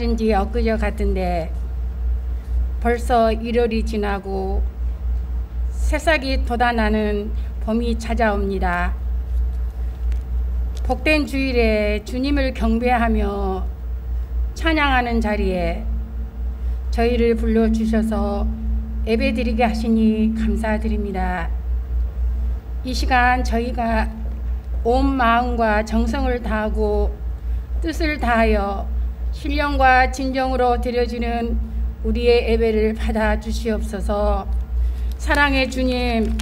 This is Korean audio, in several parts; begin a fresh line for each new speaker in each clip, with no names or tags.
인지 엊그저 같은데 벌써 1월이 지나고 새싹이 돋아나는 봄이 찾아옵니다. 복된 주일에 주님을 경배하며 찬양하는 자리에 저희를 불러주셔서 예배드리게 하시니 감사드립니다. 이 시간 저희가 온 마음과 정성을 다하고 뜻을 다하여 신령과 진정으로 드려지는 우리의 예배를 받아 주시옵소서. 사랑의 주님,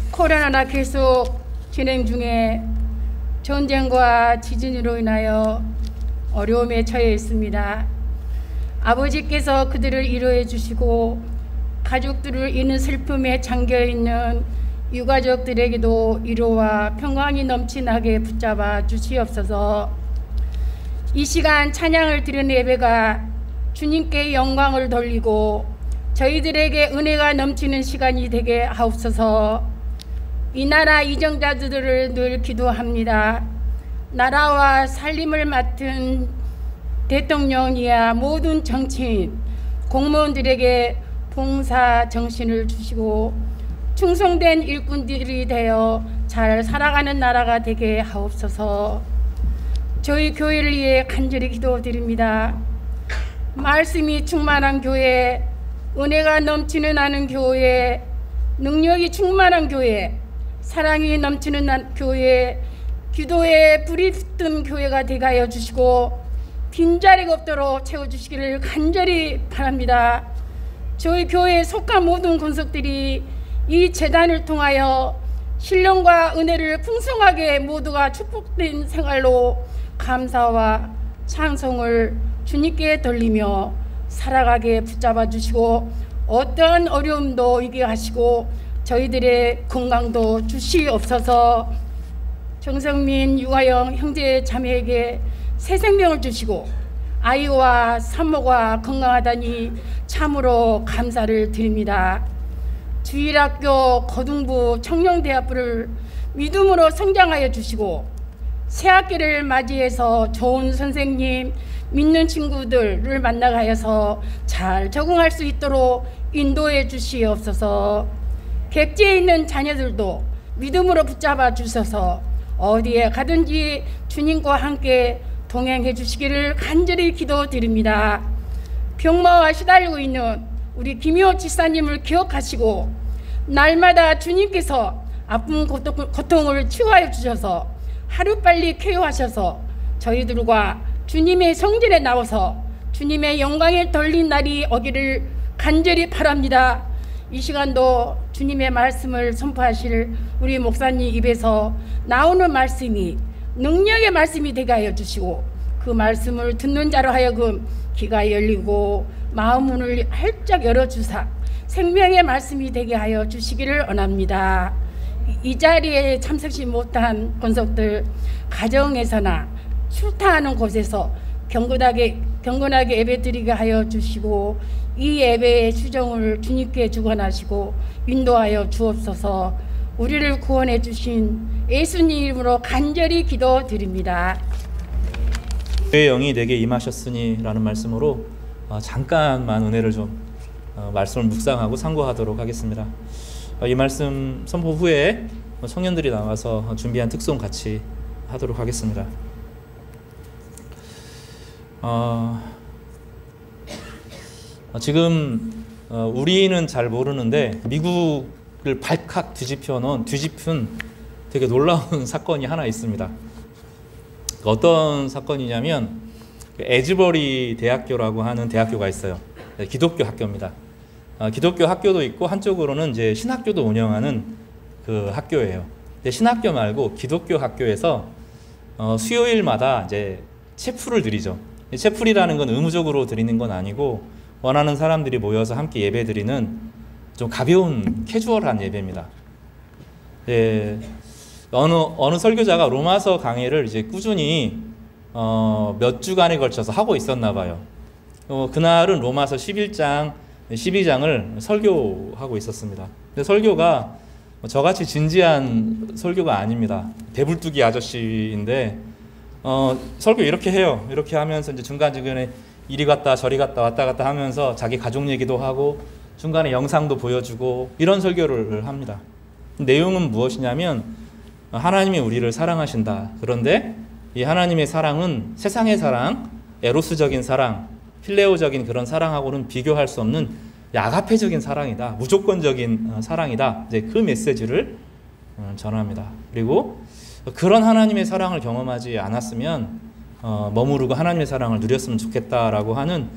코로나가 계속 진행 중에 전쟁과 지진으로 인하여 어려움에 처해 있습니다. 아버지께서 그들을 위로해 주시고 가족들을 잃는 슬픔에 잠겨 있는 유가족들에게도 위로와 평강이 넘치나게 붙잡아 주시옵소서. 이 시간 찬양을 드리는 예배가 주님께 영광을 돌리고 저희들에게 은혜가 넘치는 시간이 되게 하옵소서. 이 나라 이정자들을 늘 기도합니다. 나라와 살림을 맡은 대통령이야 모든 정치인, 공무원들에게 봉사 정신을 주시고 충성된 일꾼들이 되어 잘 살아가는 나라가 되게 하옵소서. 저희 교회를 위해 간절히 기도드립니다. 말씀이 충만한 교회, 은혜가 넘치는 하는 교회, 능력이 충만한 교회, 사랑이 넘치는 교회, 기도에 불이 붙은 교회가 되게 하여 주시고 빈자리가 없도록 채워주시기를 간절히 바랍니다. 저희 교회에 속한 모든 권속들이 이 재단을 통하여 신령과 은혜를 풍성하게 모두가 축복된 생활로 감사와 찬송을 주님께 돌리며 살아가게 붙잡아 주시고 어떤 어려움도 이기게 하시고 저희들의 건강도 주시옵소서. 정성민, 유아영 형제 자매에게 새 생명을 주시고 아이와 산모가 건강하다니 참으로 감사를 드립니다. 주일학교, 고등부, 청년대학부를 믿음으로 성장하여 주시고 새학기를 맞이해서 좋은 선생님, 믿는 친구들을 만나가서 잘 적응할 수 있도록 인도해 주시옵소서. 객지에 있는 자녀들도 믿음으로 붙잡아 주셔서 어디에 가든지 주님과 함께 동행해 주시기를 간절히 기도드립니다. 병마와 시달리고 있는 우리 김효 지사님을 기억하시고 날마다 주님께서 아픈 고통을 치유하여 주셔서 하루빨리 쾌유하셔서 저희들과 주님의 성전에 나와서 주님의 영광에 돌린 날이 오기를 간절히 바랍니다. 이 시간도 주님의 말씀을 선포하실 우리 목사님 입에서 나오는 말씀이 능력의 말씀이 되게 하여 주시고 그 말씀을 듣는 자로 하여금 귀가 열리고 마음 문을 활짝 열어주사 생명의 말씀이 되게 하여 주시기를 원합니다. 이 자리에 참석시 못한 권속들 가정에서나 출타하는 곳에서 경건하게 예배드리게 하여 주시고 이 예배의 수종을 주님께 주관하시고 인도하여 주옵소서. 우리를 구원해 주신 예수님 이름으로 간절히 기도드립니다.
주의 영이 내게 임하셨으니 라는 말씀으로 잠깐만 은혜를 좀 말씀을 묵상하고 상고하도록 하겠습니다. 이 말씀 선포 후에 청년들이 나와서 준비한 특송 같이 하도록 하겠습니다. 지금 우리는 잘 모르는데 미국을 발칵 뒤집힌 되게 놀라운 사건이 하나 있습니다. 어떤 사건이냐면 에즈버리 대학교라고 하는 대학교가 있어요. 기독교 학교입니다. 기독교 학교도 있고 한쪽으로는 이제 신학교도 운영하는 그 학교예요. 근데 신학교 말고 기독교 학교에서 수요일마다 이제 채플을 드리죠. 채플이라는 건 의무적으로 드리는 건 아니고 원하는 사람들이 모여서 함께 예배드리는 좀 가벼운 캐주얼한 예배입니다. 예, 어느 설교자가 로마서 강해를 이제 꾸준히 몇 주간에 걸쳐서 하고 있었나 봐요. 그날은 로마서 11장, 12장을 설교하고 있었습니다. 근데 설교가 저같이 진지한 설교가 아닙니다. 배불뚝이 아저씨인데 설교 이렇게 해요. 이렇게 하면서 이제 중간중간에 이리 갔다 저리 갔다 왔다 갔다 하면서 자기 가족 얘기도 하고 중간에 영상도 보여주고 이런 설교를 합니다. 내용은 무엇이냐면 하나님이 우리를 사랑하신다. 그런데 이 하나님의 사랑은 세상의 사랑, 에로스적인 사랑, 필레오적인 그런 사랑하고는 비교할 수 없는 아가페적인 사랑이다. 무조건적인 사랑이다. 이제 그 메시지를 전합니다. 그리고 그런 하나님의 사랑을 경험하지 않았으면 머무르고 하나님의 사랑을 누렸으면 좋겠다라고 하는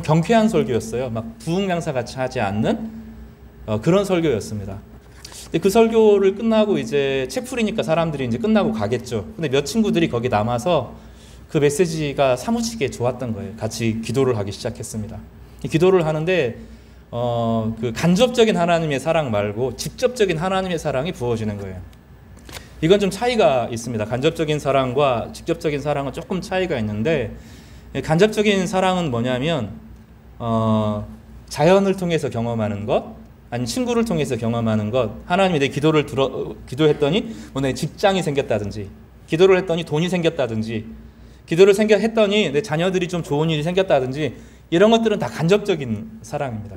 경쾌한 설교였어요. 막 부흥강사 같이 하지 않는 그런 설교였습니다. 근데 그 설교를 끝나고 이제 책풀이니까 사람들이 이제 끝나고 가겠죠. 근데 몇 친구들이 거기 남아서 그 메시지가 사무치게 좋았던 거예요. 같이 기도를 하기 시작했습니다. 기도를 하는데 그 간접적인 하나님의 사랑 말고 직접적인 하나님의 사랑이 부어지는 거예요. 이건 좀 차이가 있습니다. 간접적인 사랑과 직접적인 사랑은 조금 차이가 있는데, 간접적인 사랑은 뭐냐면 자연을 통해서 경험하는 것, 아니 친구를 통해서 경험하는 것. 하나님이 내 기도했더니 내 직장이 생겼다든지, 기도를 했더니 돈이 생겼다든지, 기도를 했더니 내 자녀들이 좀 좋은 일이 생겼다든지, 이런 것들은 다 간접적인 사랑입니다.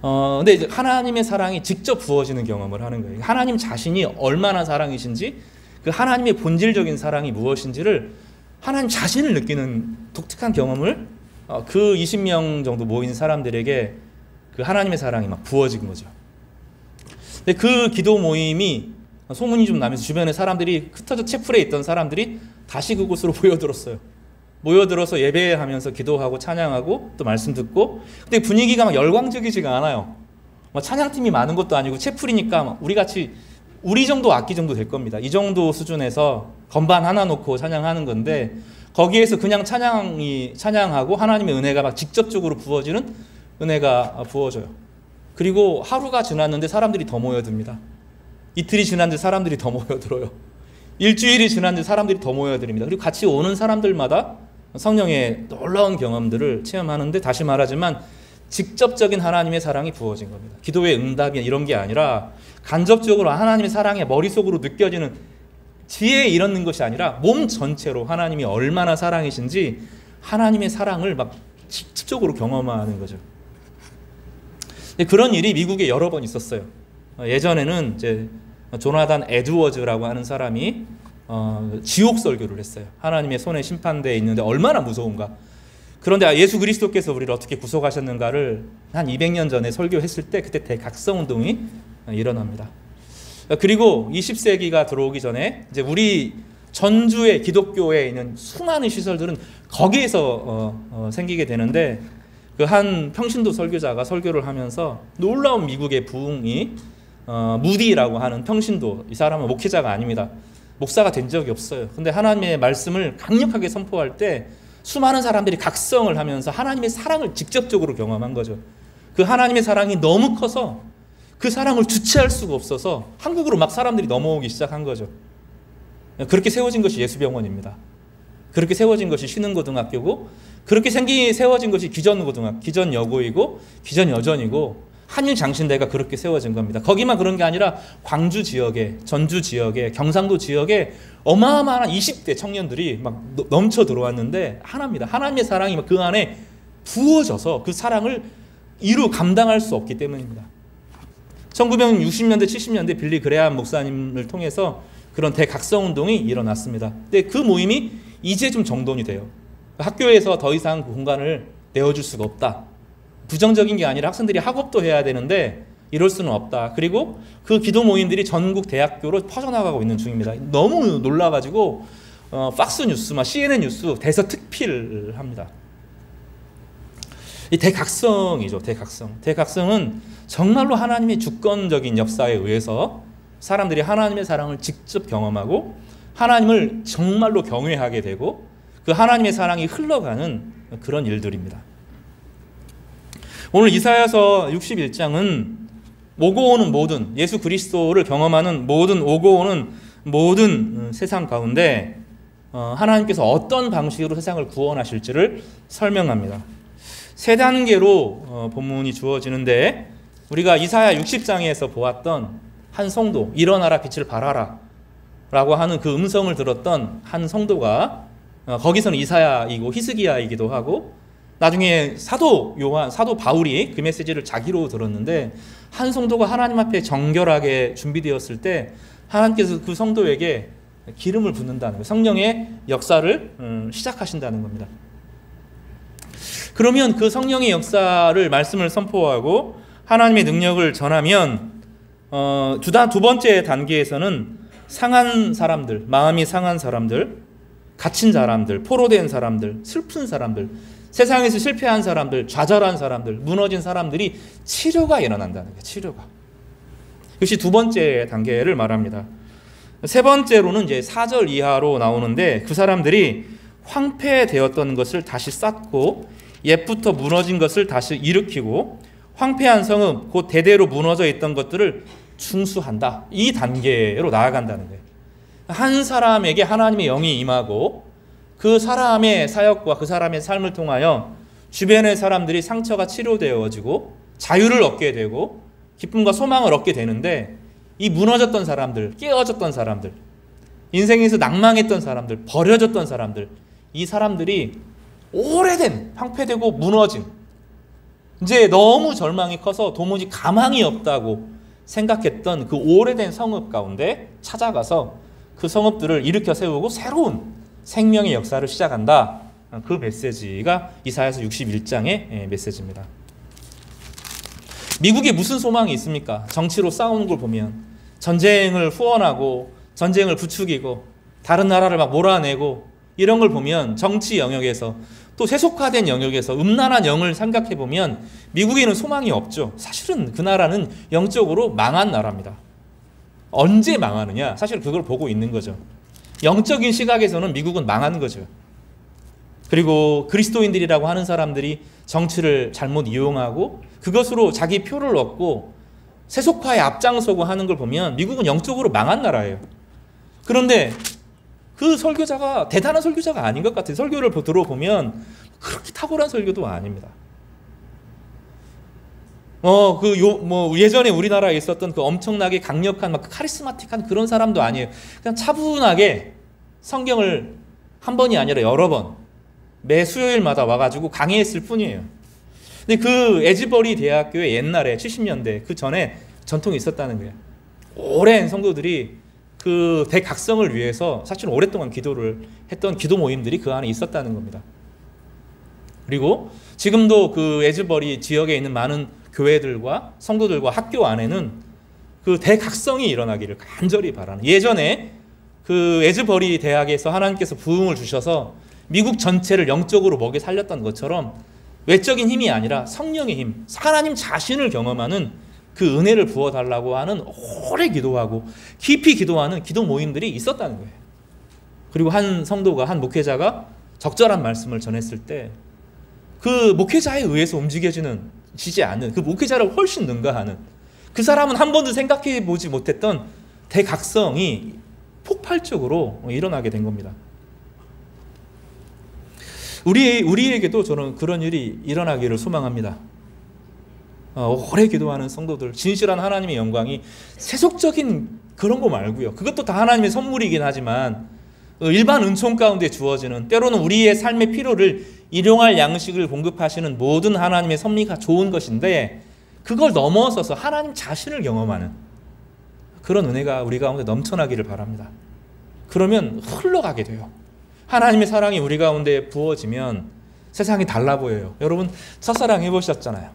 근데 이제 하나님의 사랑이 직접 부어지는 경험을 하는 거예요. 하나님 자신이 얼마나 사랑이신지, 그 하나님의 본질적인 사랑이 무엇인지를 하나님 자신을 느끼는 독특한 경험을 그 20명 정도 모인 사람들에게 그 하나님의 사랑이 막 부어진 거죠. 근데 그 기도 모임이 소문이 좀 나면서 주변에 사람들이, 흩어져 채플에 있던 사람들이 다시 그곳으로 모여들어서 예배하면서 기도하고 찬양하고 또 말씀 듣고. 근데 분위기가 막 열광적이지가 않아요. 막 찬양팀이 많은 것도 아니고 채플이니까 우리 정도 악기 정도 될 겁니다. 이 정도 수준에서 건반 하나 놓고 찬양하는 건데, 거기에서 그냥 찬양하고 하나님의 은혜가 막 직접적으로 부어지는 은혜가 부어져요. 그리고 하루가 지났는데 사람들이 더 모여듭니다. 이틀이 지났는데 사람들이 더 모여들어요. 일주일이 지났는데 사람들이 더 모여듭니다. 그리고 같이 오는 사람들마다 성령의 놀라운 경험들을 체험하는데, 다시 말하지만 직접적인 하나님의 사랑이 부어진 겁니다. 기도의 응답이 이런 게 아니라 간접적으로 하나님의 사랑이 머릿속으로 느껴지는 지혜에 이르는 것이 아니라 몸 전체로 하나님이 얼마나 사랑이신지 하나님의 사랑을 막 직접적으로 경험하는 거죠. 그런 일이 미국에 여러 번 있었어요. 예전에는 이제 조나단 에드워즈라고 하는 사람이 지옥 설교를 했어요. 하나님의 손에 심판대에 있는데 얼마나 무서운가. 그런데 예수 그리스도께서 우리를 어떻게 구속하셨는가를 한 200년 전에 설교했을 때, 그때 대각성운동이 일어납니다. 그리고 20세기가 들어오기 전에 이제 우리 전주의 기독교에 있는 수많은 시설들은 거기에서 생기게 되는데, 그 한 평신도 설교자가 설교를 하면서 놀라운 미국의 부흥이, 무디라고 하는 평신도, 이 사람은 목회자가 아닙니다. 목사가 된 적이 없어요. 근데 하나님의 말씀을 강력하게 선포할 때 수많은 사람들이 각성을 하면서 하나님의 사랑을 직접적으로 경험한 거죠. 그 하나님의 사랑이 너무 커서 그 사랑을 주체할 수가 없어서 한국으로 막 사람들이 넘어오기 시작한 거죠. 그렇게 세워진 것이 예수병원입니다. 그렇게 세워진 것이 신흥고등학교고, 그렇게 세워진 것이 기전여고이고 기전여전이고, 한일장신대가 그렇게 세워진 겁니다. 거기만 그런 게 아니라 광주 지역에, 전주 지역에, 경상도 지역에 어마어마한 20대 청년들이 막 넘쳐 들어왔는데 하나입니다. 하나님의 사랑이 그 안에 부어져서 그 사랑을 감당할 수 없기 때문입니다. 1960년대, 70년대 빌리 그레암 목사님을 통해서 그런 대각성운동이 일어났습니다. 근데 그 모임이 이제 좀 정돈이 돼요. 학교에서 더 이상 그 공간을 내어줄 수가 없다. 부정적인 게 아니라 학생들이 학업도 해야 되는데 이럴 수는 없다. 그리고 그 기도 모임들이 전국 대학교로 퍼져나가고 있는 중입니다. 너무 놀라가지고 팍스 뉴스, CNN 뉴스 대서특필을 합니다. 이 대각성이죠. 대각성은 정말로 하나님의 주권적인 역사에 의해서 사람들이 하나님의 사랑을 직접 경험하고 하나님을 정말로 경외하게 되고 그 하나님의 사랑이 흘러가는 그런 일들입니다. 오늘 이사야서 61장은 오고 오는 모든, 예수 그리스도를 경험하는 모든, 오고 오는 모든 세상 가운데 하나님께서 어떤 방식으로 세상을 구원하실지를 설명합니다. 세 단계로 본문이 주어지는데, 우리가 이사야 60장에서 보았던 한 성도, 일어나라 빛을 발하라 라고 하는 그 음성을 들었던 한 성도가 거기서는 이사야이고 히스기야이기도 하고, 나중에 사도 바울이 그 메시지를 자기로 들었는데, 한 성도가 하나님 앞에 정결하게 준비되었을 때 하나님께서 그 성도에게 기름을 붓는다는 거예요. 성령의 역사를 시작하신다는 겁니다. 그러면 그 성령의 역사를 말씀을 선포하고 하나님의 능력을 전하면 두 번째 단계에서는 상한 사람들, 마음이 상한 사람들, 갇힌 사람들, 포로된 사람들, 슬픈 사람들, 세상에서 실패한 사람들, 좌절한 사람들, 무너진 사람들이 치료가 일어난다는 거예요. 치료가. 이것이 두 번째 단계를 말합니다. 세 번째로는 이제 4절 이하로 나오는데, 그 사람들이 황폐되었던 것을 다시 쌓고 옛부터 무너진 것을 다시 일으키고 황폐한 성읍 곧 대대로 무너져 있던 것들을 중수한다. 이 단계로 나아간다는 거예요. 한 사람에게 하나님의 영이 임하고 그 사람의 사역과 그 사람의 삶을 통하여 주변의 사람들이 상처가 치료되어지고 자유를 얻게 되고 기쁨과 소망을 얻게 되는데, 이 무너졌던 사람들, 깨어졌던 사람들, 인생에서 낭망했던 사람들, 버려졌던 사람들, 이 사람들이 오래된 황폐되고 무너진, 이제 너무 절망이 커서 도무지 가망이 없다고 생각했던 그 오래된 성읍 가운데 찾아가서 그 성읍들을 일으켜 세우고 새로운 생명의 역사를 시작한다. 그 메시지가 이사야서 61장의 메시지입니다. 미국에 무슨 소망이 있습니까? 정치로 싸우는 걸 보면 전쟁을 후원하고 전쟁을 부추기고 다른 나라를 막 몰아내고 이런 걸 보면, 정치 영역에서 또 세속화된 영역에서 음란한 영을 생각해 보면 미국에는 소망이 없죠. 사실은 그 나라는 영적으로 망한 나라입니다. 언제 망하느냐? 사실 그걸 보고 있는 거죠. 영적인 시각에서는 미국은 망한 거죠. 그리고 그리스도인들이라고 하는 사람들이 정치를 잘못 이용하고 그것으로 자기 표를 얻고 세속화에 앞장서고 하는 걸 보면 미국은 영적으로 망한 나라예요. 그런데 그 설교자가 대단한 설교자가 아닌 것 같아요. 설교를 들어보면 그렇게 탁월한 설교도 아닙니다. 예전에 우리나라에 있었던 그 엄청나게 강력한 막 카리스마틱한 그런 사람도 아니에요. 그냥 차분하게 성경을 한 번이 아니라 여러 번 매 수요일마다 와가지고 강의했을 뿐이에요. 근데 그 에즈버리 대학교에 옛날에 70년대 그 전에 전통이 있었다는 거예요. 오랜 성도들이 그 대각성을 위해서 사실 오랫동안 기도를 했던 기도 모임들이 그 안에 있었다는 겁니다. 그리고 지금도 그 에즈버리 지역에 있는 많은 교회들과 성도들과 학교 안에는 그 대각성이 일어나기를 간절히 바라는, 예전에 그 에즈버리 대학에서 하나님께서 부흥을 주셔서 미국 전체를 영적으로 먹여 살렸던 것처럼 외적인 힘이 아니라 성령의 힘, 하나님 자신을 경험하는 그 은혜를 부어달라고 하는 오래 기도하고 깊이 기도하는 기도 모임들이 있었다는 거예요. 그리고 한 성도가, 한 목회자가 적절한 말씀을 전했을 때 그 목회자에 의해서 움직여지지 않는, 그 목회자를 훨씬 능가하는, 그 사람은 한 번도 생각해 보지 못했던 대각성이 폭발적으로 일어나게 된 겁니다. 우리에게도 저는 그런 일이 일어나기를 소망합니다. 오래 기도하는 성도들, 진실한 하나님의 영광이 세속적인 그런 거 말고요. 그것도 다 하나님의 선물이긴 하지만 일반 은총 가운데 주어지는, 때로는 우리의 삶의 필요를 일용할 양식을 공급하시는 모든 하나님의 섭리가 좋은 것인데, 그걸 넘어서서 하나님 자신을 경험하는 그런 은혜가 우리 가운데 넘쳐나기를 바랍니다. 그러면 흘러가게 돼요. 하나님의 사랑이 우리 가운데 부어지면 세상이 달라 보여요. 여러분 첫사랑 해보셨잖아요.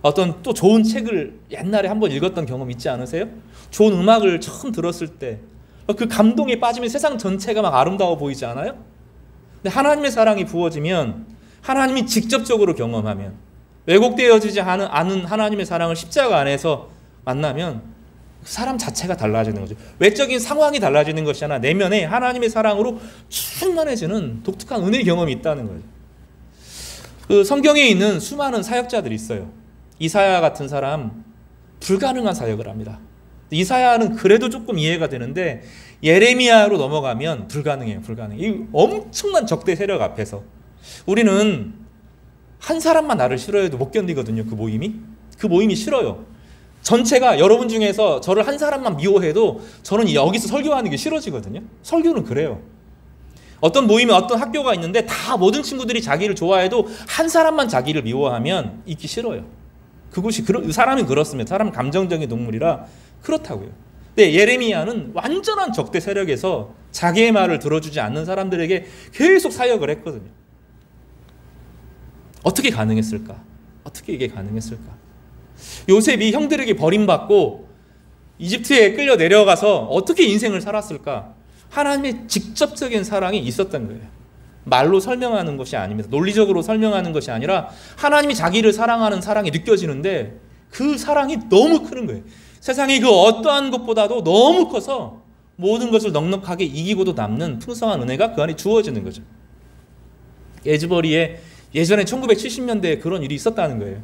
어떤 또 좋은 책을 옛날에 한번 읽었던 경험 있지 않으세요? 좋은 음악을 처음 들었을 때 그 감동에 빠지면 세상 전체가 막 아름다워 보이지 않아요? 근데 하나님의 사랑이 부어지면, 하나님이 직접적으로 경험하면, 왜곡되어지지 않은 하나님의 사랑을 십자가 안에서 만나면 사람 자체가 달라지는 거죠. 외적인 상황이 달라지는 것이 아니라 내면에 하나님의 사랑으로 충만해지는 독특한 은혜의 경험이 있다는 거예요. 그 성경에 있는 수많은 사역자들이 있어요. 이사야 같은 사람 불가능한 사역을 합니다. 이사야는 그래도 조금 이해가 되는데 예레미야로 넘어가면 불가능해요. 이 엄청난 적대 세력 앞에서 우리는 한 사람만 나를 싫어해도 못 견디거든요. 그 모임이 싫어요. 전체가, 여러분 중에서 저를 한 사람만 미워해도 저는 여기서 설교하는 게 싫어지거든요. 설교는 그래요. 어떤 모임에 어떤 학교가 있는데 다 모든 친구들이 자기를 좋아해도 한 사람만 자기를 미워하면 있기 싫어요. 그것이 사람이 그렇습니다. 사람은 감정적인 동물이라 그렇다고요. 근데 예레미야는 완전한 적대 세력에서 자기의 말을 들어주지 않는 사람들에게 계속 사역을 했거든요. 어떻게 가능했을까? 어떻게 이게 가능했을까? 요셉이 형들에게 버림받고 이집트에 끌려 내려가서 어떻게 인생을 살았을까? 하나님의 직접적인 사랑이 있었던 거예요. 말로 설명하는 것이 아닙니다. 논리적으로 설명하는 것이 아니라 하나님이 자기를 사랑하는 사랑이 느껴지는데 그 사랑이 너무 큰 거예요. 세상이 그 어떠한 것보다도 너무 커서 모든 것을 넉넉하게 이기고도 남는 풍성한 은혜가 그 안에 주어지는 거죠. 에즈버리에 예전에 1970년대에 그런 일이 있었다는 거예요.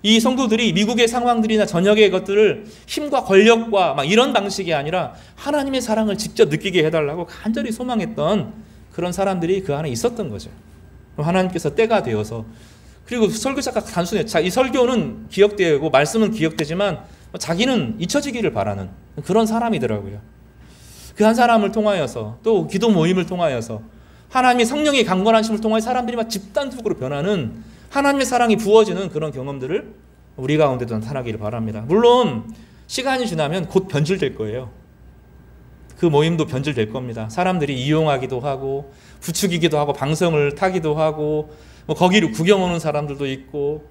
이 성도들이 미국의 상황들이나 전역의 것들을 힘과 권력과 막 이런 방식이 아니라 하나님의 사랑을 직접 느끼게 해달라고 간절히 소망했던 그런 사람들이 그 안에 있었던 거죠. 하나님께서 때가 되어서, 그리고 설교자가 단순해. 이 설교는 기억되고 말씀은 기억되지만 자기는 잊혀지기를 바라는 그런 사람이더라고요. 그 한 사람을 통하여서, 또 기도 모임을 통하여서 하나님의 성령의 강건하심을 통하여 사람들이 막 집단적으로 변하는, 하나님의 사랑이 부어지는 그런 경험들을 우리 가운데도 나타나기를 바랍니다. 물론 시간이 지나면 곧 변질될 거예요. 그 모임도 변질될 겁니다. 사람들이 이용하기도 하고 부추기기도 하고 방송을 타기도 하고 뭐 거기를 구경 오는 사람들도 있고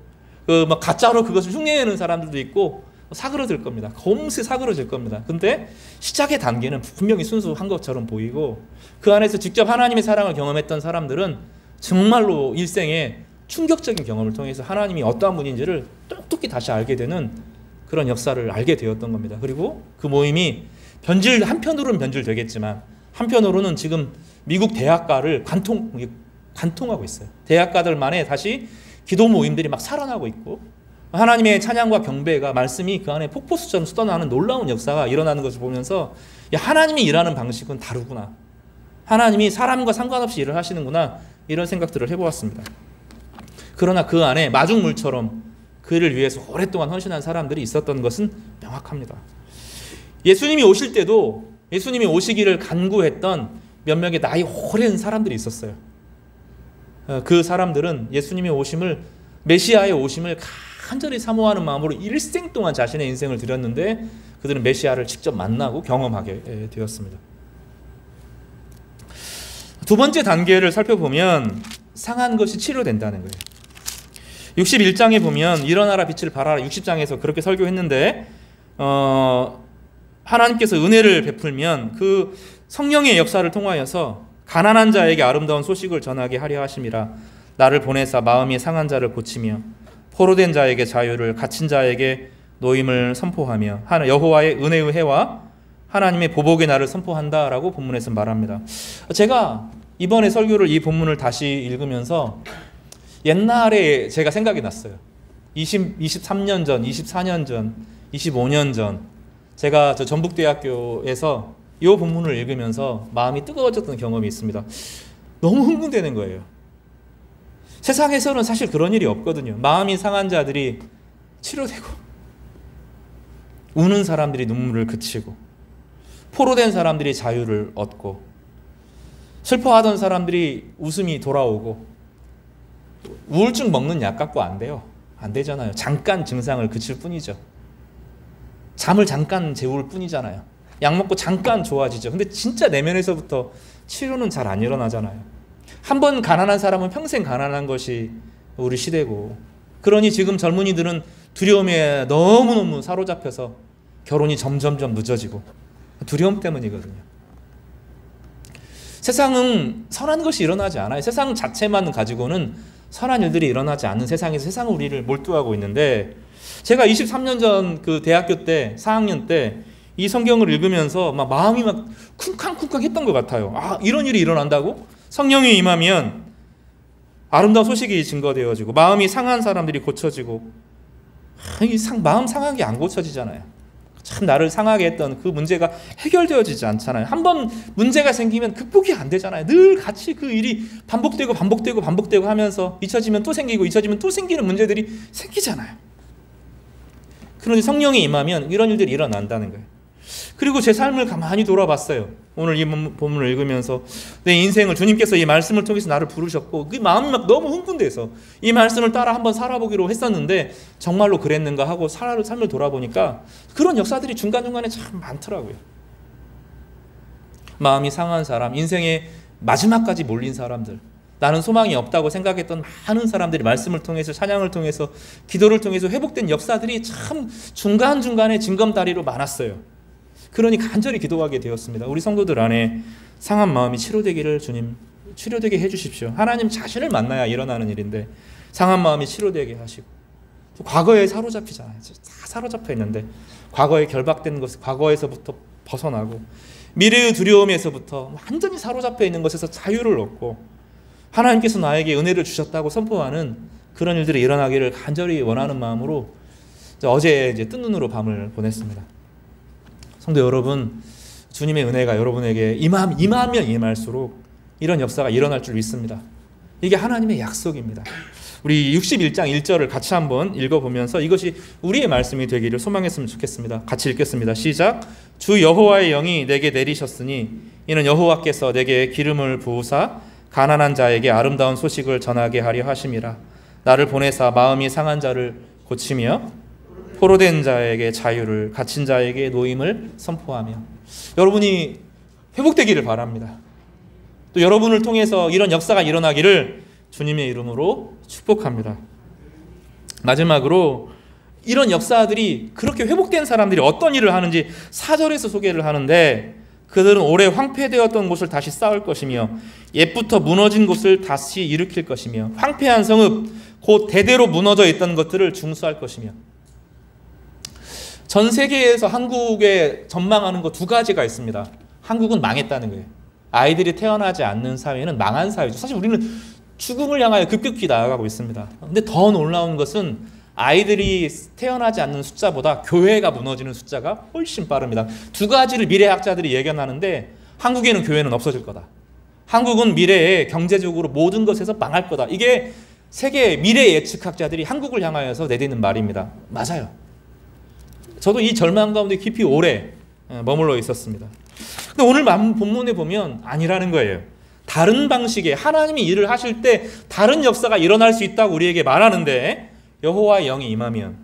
막 가짜로 그것을 흉내내는 사람들도 있고 사그러들 겁니다. 검세 사그러질 겁니다. 근데 시작의 단계는 분명히 순수한 것처럼 보이고 그 안에서 직접 하나님의 사랑을 경험했던 사람들은 정말로 일생에 충격적인 경험을 통해서 하나님이 어떠한 분인지를 똑똑히 다시 알게 되는 그런 역사를 알게 되었던 겁니다. 그리고 그 모임이 한편으로는 변질되겠지만 한편으로는 지금 미국 대학가를 관통하고 있어요. 대학가들만의 다시 기도 모임들이 막 살아나고 있고 하나님의 찬양과 경배가 말씀이 그 안에 폭포수처럼 쏟아나는 놀라운 역사가 일어나는 것을 보면서 하나님이 일하는 방식은 다르구나. 하나님이 사람과 상관없이 일을 하시는구나. 이런 생각들을 해보았습니다. 그러나 그 안에 마중물처럼 그를 위해서 오랫동안 헌신한 사람들이 있었던 것은 명확합니다. 예수님이 오실 때도 예수님이 오시기를 간구했던 몇몇의 나이 오랜 사람들이 있었어요. 그 사람들은 예수님의 오심을, 메시아의 오심을 간절히 사모하는 마음으로 일생 동안 자신의 인생을 드렸는데 그들은 메시아를 직접 만나고 경험하게 되었습니다. 두 번째 단계를 살펴보면 상한 것이 치료된다는 거예요. 61장에 보면 일어나라 빛을 발하라, 60장에서 그렇게 설교했는데 하나님께서 은혜를 베풀면 그 성령의 역사를 통하여서 가난한 자에게 아름다운 소식을 전하게 하려 하심이라. 나를 보내사 마음이 상한 자를 고치며 포로된 자에게 자유를, 갇힌 자에게 노임을 선포하며 여호와의 은혜의 해와 하나님의 보복의 날을 선포한다라고 본문에서 말합니다. 제가 이번에 설교를 이 본문을 다시 읽으면서 옛날에 제가 생각이 났어요. 23년 전, 24년 전, 25년 전 제가 저 전북대학교에서 이 본문을 읽으면서 마음이 뜨거워졌던 경험이 있습니다. 너무 흥분되는 거예요. 세상에서는 사실 그런 일이 없거든요. 마음이 상한 자들이 치료되고 우는 사람들이 눈물을 그치고 포로된 사람들이 자유를 얻고 슬퍼하던 사람들이 웃음이 돌아오고 우울증 먹는 약 갖고 안 돼요. 안 되잖아요. 잠깐 증상을 그칠 뿐이죠. 잠을 잠깐 재울 뿐이잖아요. 약 먹고 잠깐 좋아지죠. 근데 진짜 내면에서부터 치료는 잘 안 일어나잖아요. 한 번 가난한 사람은 평생 가난한 것이 우리 시대고, 그러니 지금 젊은이들은 두려움에 너무너무 사로잡혀서 결혼이 점점점 늦어지고 두려움 때문이거든요. 세상은 선한 것이 일어나지 않아요. 세상 자체만 가지고는 선한 일들이 일어나지 않는 세상에서 세상은 우리를 몰두하고 있는데, 제가 23년 전 그 대학교 때 4학년 때 이 성경을 읽으면서 막 마음이 막 쿵쾅쿵쾅 했던 것 같아요. 아, 이런 일이 일어난다고? 성령이 임하면 아름다운 소식이 증거되어지고 마음이 상한 사람들이 고쳐지고, 마음 상한 게 안 고쳐지잖아요. 참 나를 상하게 했던 그 문제가 해결되어지지 않잖아요. 한번 문제가 생기면 극복이 안 되잖아요. 늘 같이 그 일이 반복되고 하면서 잊혀지면 또 생기고 잊혀지면 또 생기는 문제들이 생기잖아요. 그런데 성령이 임하면 이런 일들이 일어난다는 거예요. 그리고 제 삶을 가만히 돌아봤어요. 오늘 이 본문을 읽으면서 내 인생을 주님께서 이 말씀을 통해서 나를 부르셨고 그 마음이 막 너무 흥분돼서 이 말씀을 따라 한번 살아보기로 했었는데 정말로 그랬는가 하고 삶을 돌아보니까 그런 역사들이 중간중간에 참 많더라고요. 마음이 상한 사람, 인생의 마지막까지 몰린 사람들, 나는 소망이 없다고 생각했던 많은 사람들이 말씀을 통해서, 찬양을 통해서, 기도를 통해서 회복된 역사들이 참 중간중간에 징검다리로 많았어요. 그러니 간절히 기도하게 되었습니다. 우리 성도들 안에 상한 마음이 치료되기를 주님 치료되게 해주십시오. 하나님 자신을 만나야 일어나는 일인데 상한 마음이 치료되게 하시고, 또 과거에 사로잡히잖아요. 다 사로잡혀 있는데 과거에 결박된 것, 과거에서부터 벗어나고 미래의 두려움에서부터 완전히 사로잡혀 있는 것에서 자유를 얻고 하나님께서 나에게 은혜를 주셨다고 선포하는 그런 일들이 일어나기를 간절히 원하는 마음으로 어제 뜬 눈으로 밤을 보냈습니다. 성도 여러분, 주님의 은혜가 여러분에게 임하면 임할수록 이런 역사가 일어날 줄 믿습니다. 이게 하나님의 약속입니다. 우리 61장 1절을 같이 한번 읽어보면서 이것이 우리의 말씀이 되기를 소망했으면 좋겠습니다. 같이 읽겠습니다. 시작. 주 여호와의 영이 내게 내리셨으니 이는 여호와께서 내게 기름을 부으사 가난한 자에게 아름다운 소식을 전하게 하려 하심이라. 나를 보내사 마음이 상한 자를 고치며 포로된 자에게 자유를, 갇힌 자에게 노임을 선포하며. 여러분이 회복되기를 바랍니다. 또 여러분을 통해서 이런 역사가 일어나기를 주님의 이름으로 축복합니다. 마지막으로 이런 역사들이 그렇게 회복된 사람들이 어떤 일을 하는지 4절에서 소개를 하는데, 그들은 오래 황폐되었던 곳을 다시 쌓을 것이며 옛부터 무너진 곳을 다시 일으킬 것이며 황폐한 성읍 곧 대대로 무너져 있던 것들을 중수할 것이며. 전 세계에서 한국에 전망하는 거 두 가지가 있습니다. 한국은 망했다는 거예요. 아이들이 태어나지 않는 사회는 망한 사회죠. 사실 우리는 죽음을 향하여 급격히 나아가고 있습니다. 근데 더 놀라운 것은 아이들이 태어나지 않는 숫자보다 교회가 무너지는 숫자가 훨씬 빠릅니다. 두 가지를 미래학자들이 예견하는데, 한국에는 교회는 없어질 거다. 한국은 미래에 경제적으로 모든 것에서 망할 거다. 이게 세계 미래 예측학자들이 한국을 향하여서 내디는 말입니다. 맞아요. 저도 이 절망 가운데 깊이 오래 머물러 있었습니다. 근데 오늘 본문에 보면 아니라는 거예요. 다른 방식의 하나님이 일을 하실 때 다른 역사가 일어날 수 있다고 우리에게 말하는데, 여호와의 영이 임하면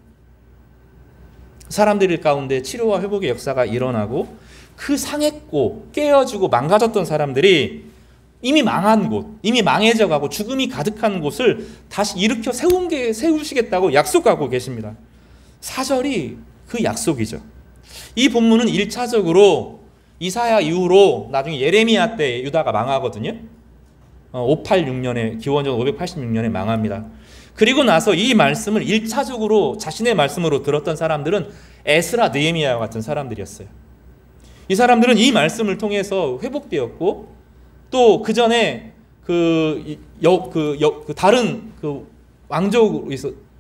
사람들 가운데 치료와 회복의 역사가 일어나고 그 상했고 깨어지고 망가졌던 사람들이 이미 망한 곳, 이미 망해져가고 죽음이 가득한 곳을 다시 일으켜 세우시겠다고 약속하고 계십니다. 4절이 그 약속이죠. 이 본문은 1차적으로 이사야 이후로 나중에 예레미야 때 유다가 망하거든요. 586년에, 기원전 586년에 망합니다. 그리고 나서 이 말씀을 1차적으로 자신의 말씀으로 들었던 사람들은 에스라, 느헤미야와 같은 사람들이었어요. 이 사람들은 이 말씀을 통해서 회복되었고, 또 그 전에 다른 왕족으로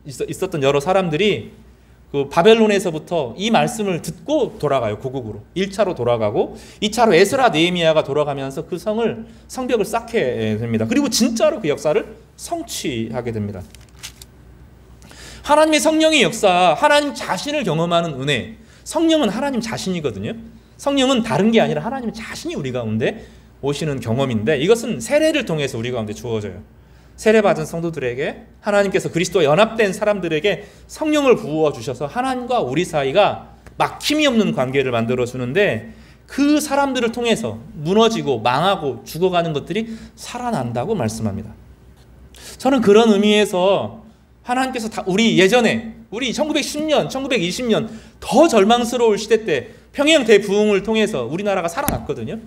있었던 여러 사람들이 바벨론에서부터 이 말씀을 듣고 돌아가요. 고국으로 1차로 돌아가고, 2차로 에스라, 느헤미야가 돌아가면서 그 성벽을 쌓게 됩니다. 그리고 진짜로 그 역사를 성취하게 됩니다. 하나님의 성령의 역사, 하나님 자신을 경험하는 은혜. 성령은 하나님 자신이거든요. 성령은 다른 게 아니라 하나님 자신이 우리 가운데 오시는 경험인데, 이것은 세례를 통해서 우리 가운데 주어져요. 세례받은 성도들에게, 하나님께서 그리스도와 연합된 사람들에게 성령을 부어 주셔서 하나님과 우리 사이가 막힘이 없는 관계를 만들어 주는데, 그 사람들을 통해서 무너지고 망하고 죽어가는 것들이 살아난다고 말씀합니다. 저는 그런 의미에서 하나님께서 우리 예전에, 우리 1910년, 1920년 더 절망스러울 시대 때 평양 대부흥을 통해서 우리나라가 살아났거든요.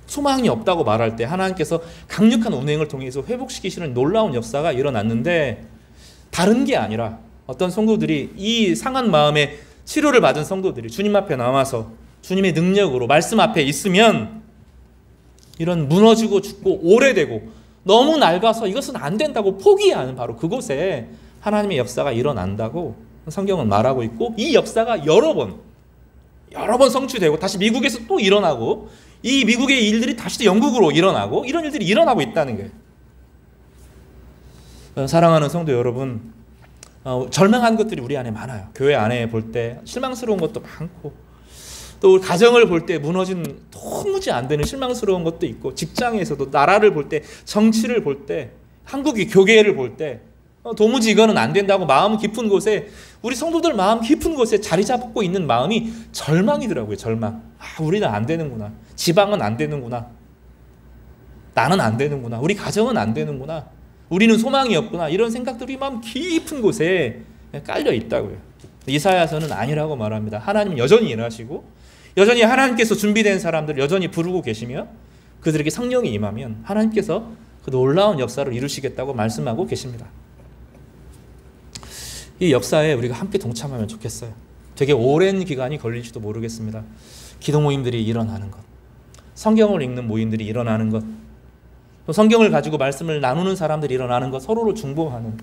소망이 없다고 말할 때 하나님께서 강력한 운행을 통해서 회복시키시는 놀라운 역사가 일어났는데, 다른 게 아니라 어떤 성도들이, 이 상한 마음에 치료를 받은 성도들이 주님 앞에 나와서 주님의 능력으로 말씀 앞에 있으면 이런 무너지고 죽고 오래되고 너무 낡아서 이것은 안 된다고 포기하는 바로 그곳에 하나님의 역사가 일어난다고 성경은 말하고 있고, 이 역사가 여러 번 성취되고 다시 미국에서 또 일어나고, 이 미국의 일들이 다시 또 영국으로 일어나고, 이런 일들이 일어나고 있다는 거예요. 사랑하는 성도 여러분, 절망한 것들이 우리 안에 많아요. 교회 안에 볼 때 실망스러운 것도 많고, 또 우리 가정을 볼 때 무너진 도무지 안 되는 실망스러운 것도 있고, 직장에서도 나라를 볼 때, 정치를 볼 때, 한국의 교계를 볼 때 도무지 이거는 안 된다고 마음 깊은 곳에, 우리 성도들 마음 깊은 곳에 자리 잡고 있는 마음이 절망이더라고요. 절망. 우리는 안 되는구나. 지방은 안 되는구나. 나는 안 되는구나. 우리 가정은 안 되는구나. 우리는 소망이 없구나. 이런 생각들이 마음 깊은 곳에 깔려 있다고요. 이사야서는 아니라고 말합니다. 하나님은 여전히 일하시고, 여전히 하나님께서 준비된 사람들 여전히 부르고 계시며, 그들에게 성령이 임하면 하나님께서 그 놀라운 역사를 이루시겠다고 말씀하고 계십니다. 이 역사에 우리가 함께 동참하면 좋겠어요. 되게 오랜 기간이 걸릴지도 모르겠습니다. 기도 모임들이 일어나는 것, 성경을 읽는 모임들이 일어나는 것, 또 성경을 가지고 말씀을 나누는 사람들이 일어나는 것, 서로를 중보하는,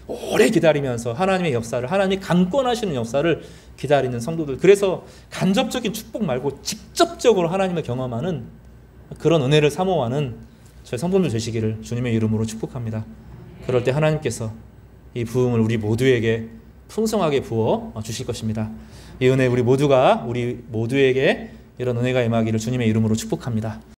오래 기다리면서 하나님의 역사를, 하나님이 강권하시는 역사를 기다리는 성도들, 그래서 간접적인 축복 말고 직접적으로 하나님을 경험하는 그런 은혜를 사모하는 저희 성도들 되시기를 주님의 이름으로 축복합니다. 그럴 때 하나님께서 이 부흥을 우리 모두에게 풍성하게 부어 주실 것입니다. 이 은혜 우리 모두에게 이런 은혜가 임하기를 주님의 이름으로 축복합니다.